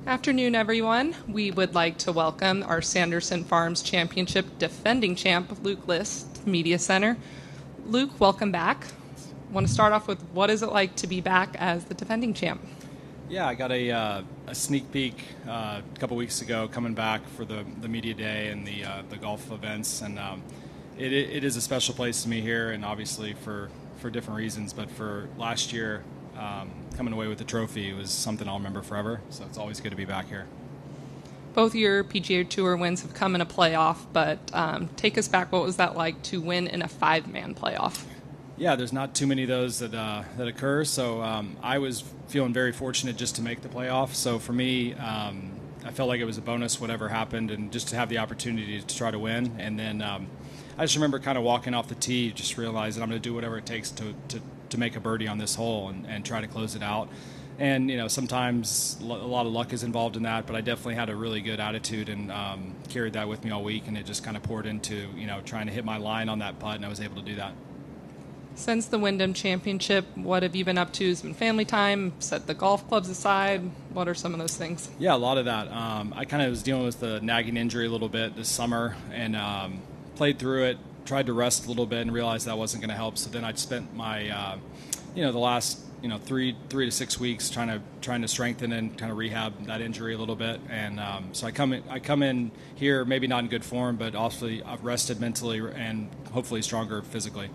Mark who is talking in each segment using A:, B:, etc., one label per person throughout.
A: Afternoon, everyone. We would like to welcome our Sanderson Farms Championship defending champ, Luke List, Media Center. Luke, welcome back. Want to start off with what is it like to be back as the defending champ?
B: Yeah, I got a sneak peek a couple weeks ago coming back for the media day and the golf events, and it is a special place to me here, and obviously for different reasons, but for last year, coming away with the trophy was something I'll remember forever, so it's always good to be back here.
A: Both your PGA Tour wins have come in a playoff, but take us back. What was that like to win in a five-man playoff?
B: Yeah, there's not too many of those that occur, so I was feeling very fortunate just to make the playoff. So for me, I felt like it was a bonus whatever happened, and just to have the opportunity to try to win. And then I just remember kind of walking off the tee, just realizing I'm going to do whatever it takes to make a birdie on this hole and try to close it out. And, sometimes a lot of luck is involved in that, but I definitely had a really good attitude and carried that with me all week, and it just kind of poured into, trying to hit my line on that putt, and I was able to do that.
A: Since the Wyndham Championship, what have you been up to? Has it been family time? Set the golf clubs aside? What are some of those things?
B: Yeah, a lot of that. I kind of was dealing with the nagging injury a little bit this summer, and played through it, tried to rest a little bit, and realized that wasn't going to help. So then I'd spent my, the last 3 to 6 weeks trying to strengthen and kind of rehab that injury a little bit. And so I come in here maybe not in good form, but also I've rested mentally and hopefully stronger physically.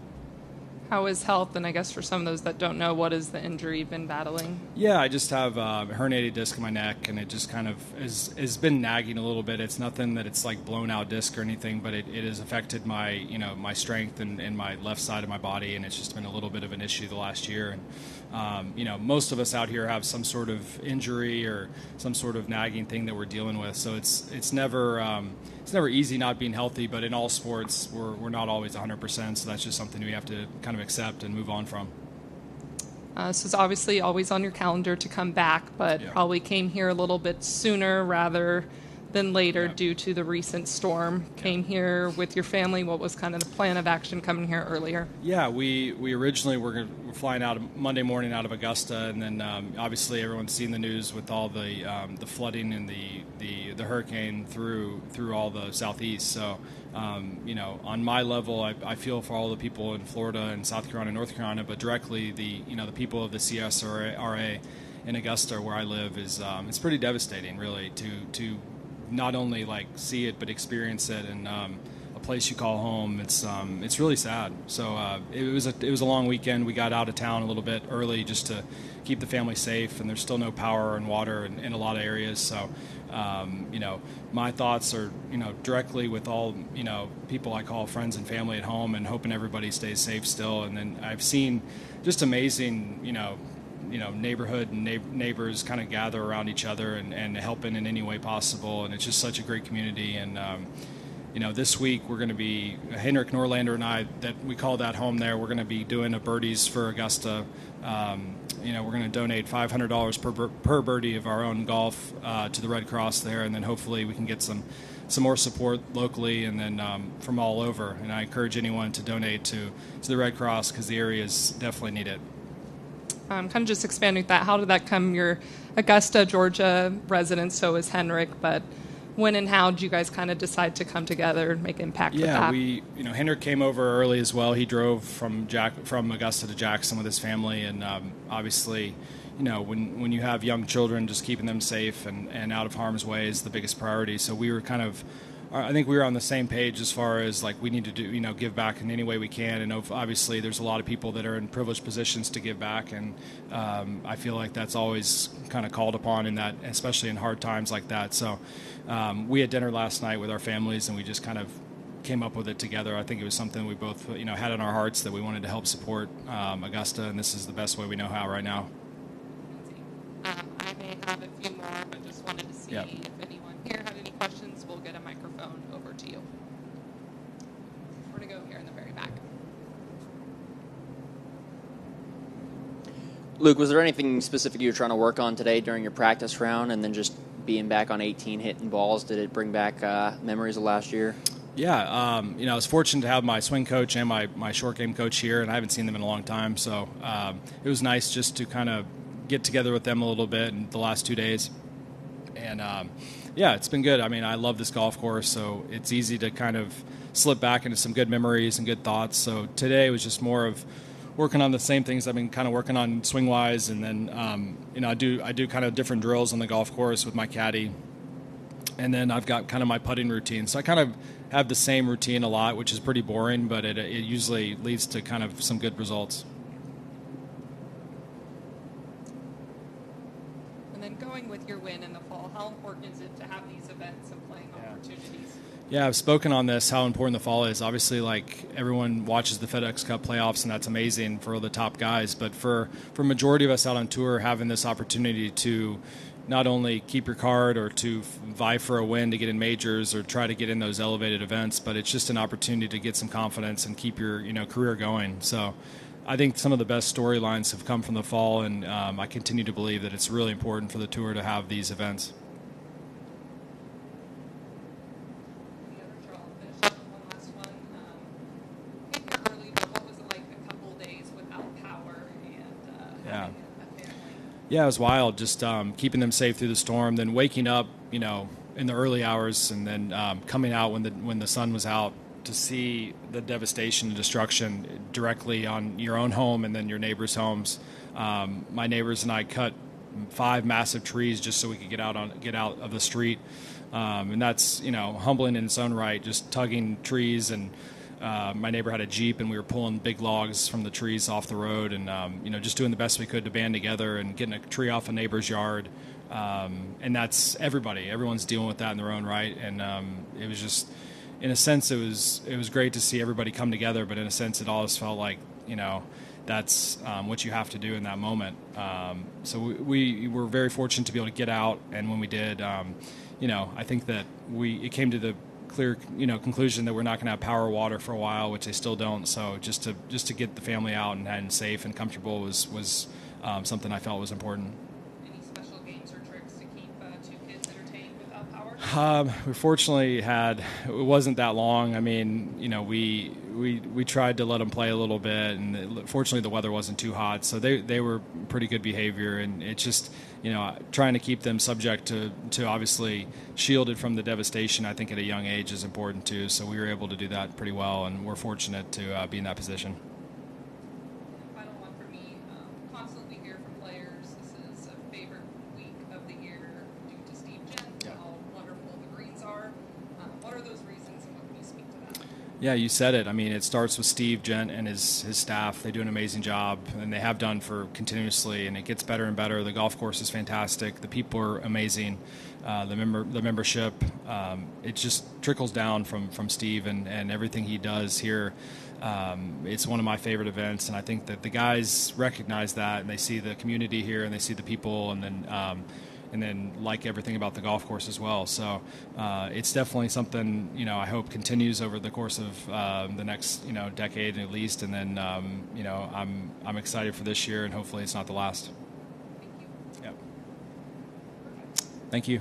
A: How is health? And I guess for some of those that don't know, what is the injury you've been battling?
B: Yeah, I just have a herniated disc in my neck, and it just kind of has been nagging a little bit. It's nothing that it's like blown out disc or anything, but it has affected my my strength and my left side of my body, and it's just been a little bit of an issue the last year. And most of us out here have some sort of injury or some sort of nagging thing that we're dealing with. So it's never easy not being healthy, but in all sports we're not always 100%. So that's just something we have to kind of accept and move on from.
A: So it's obviously always on your calendar to come back, but probably came here a little bit sooner rather than later due to the recent storm. Came here with your family. What was kind of the plan of action coming here earlier? Yeah,
B: we originally were flying out Monday morning out of Augusta, and then obviously everyone's seen the news with all the flooding and the hurricane through all the southeast. So on my level, I feel for all the people in Florida and South Carolina and North Carolina, but directly the people of the CSRA in Augusta where I live is it's pretty devastating, really, to not only like see it but experience it, and a place you call home. It's really sad. So it was a long weekend. We got out of town a little bit early just to keep the family safe, and there's still no power and water in a lot of areas. So my thoughts are directly with all people I call friends and family at home, and hoping everybody stays safe still. And then I've seen just amazing neighborhood and neighbors kind of gather around each other and helping in any way possible, and it's just such a great community. And this week we're going to be, Henrik Norlander and I, that we call that home there, we're going to be doing a birdies for Augusta. We're going to donate $500 per birdie of our own golf to the Red Cross there, and then hopefully we can get some more support locally and then from all over. And I encourage anyone to donate to the Red Cross because the areas definitely need it.
A: Kind of just expanding that, how did that come? You're Augusta, Georgia resident, so is Henrik, but when and how did you guys kind of decide to come together and make impact with that?
B: Yeah, Henrik came over early as well. He drove from Augusta to Jackson with his family, and obviously, when you have young children, just keeping them safe and out of harm's way is the biggest priority. So we were I think we were on the same page as far as like we need to do, give back in any way we can. And obviously there's a lot of people that are in privileged positions to give back. And I feel like that's always kind of called upon in that, especially in hard times like that. So we had dinner last night with our families, and we just kind of came up with it together. I think it was something we both, had in our hearts that we wanted to help support Augusta. And this is the best way we know how right now.
A: I may have a few more, but just wanted to see if anyone here had any questions. We'll get a microphone over to you. We're going to go here in the very back.
C: Luke, was there anything specific you were trying to work on today during your practice round, and then just being back on 18 hitting balls, did it bring back memories of last year?
B: Yeah, I was fortunate to have my swing coach and my short game coach here, and I haven't seen them in a long time, so it was nice just to kind of get together with them a little bit in the last 2 days And yeah, it's been good. I mean, I love this golf course, so it's easy to kind of slip back into some good memories and good thoughts. So today was just more of working on the same things I've been kind of working on swing wise, and then I do kind of different drills on the golf course with my caddy, and then I've got kind of my putting routine. So I kind of have the same routine a lot, which is pretty boring, but it usually leads to kind of some good results.
A: And then going with your win in the fall, how important is it to have these events and playing opportunities?
B: Yeah, I've spoken on this, how important the fall is. Obviously, like, everyone watches the FedEx Cup playoffs, and that's amazing for the top guys. But for majority of us out on tour, having this opportunity to not only keep your card or to vie for a win to get in majors or try to get in those elevated events, but it's just an opportunity to get some confidence and keep your career going. So I think some of the best storylines have come from the fall, and I continue to believe that it's really important for the tour to have these events. Yeah, it was wild. Just keeping them safe through the storm, then waking up, in the early hours, and then coming out when the sun was out to see the devastation and destruction directly on your own home and then your neighbors' homes. My neighbors and I cut 5 massive trees just so we could get out of the street, and that's humbling in its own right. Just tugging trees, and my neighbor had a Jeep, and we were pulling big logs from the trees off the road, and just doing the best we could to band together and getting a tree off a neighbor's yard. And that's everybody. Everyone's dealing with that in their own right, and it was just, in a sense, it was great to see everybody come together. But in a sense, it always felt like that's what you have to do in that moment. So we were very fortunate to be able to get out, and when we did, I think that it came to the clear conclusion that we're not going to have power or water for a while, which they still don't. So just to get the family out and safe and comfortable was something I felt was important.
A: Any special games or tricks to keep 2 kids entertained without power?
B: We fortunately it wasn't that long. I mean, we tried to let them play a little bit, and fortunately the weather wasn't too hot, so they were pretty good behavior, and it's just trying to keep them subject to obviously shielded from the devastation, I think at a young age is important too. So we were able to do that pretty well, and we're fortunate to be in that position.
A: Final one for me. Constantly hear from players, this is a favorite week of the year due to Steve Gent, how wonderful the greens are. What are those reasons, and what can you speak to that?
B: Yeah, you said it. I mean, it starts with Steve Gent and his staff. They do an amazing job, and they have done for continuously, and it gets better and better. The golf course is fantastic. The people are amazing. The membership, it just trickles down from Steve and everything he does here. It's one of my favorite events, and I think that the guys recognize that, and they see the community here, and they see the people, and then like everything about the golf course as well. So it's definitely something I hope continues over the course of the next decade at least, and then I'm excited for this year, and hopefully it's not the last.
A: Thank you.
B: Yep. Thank you.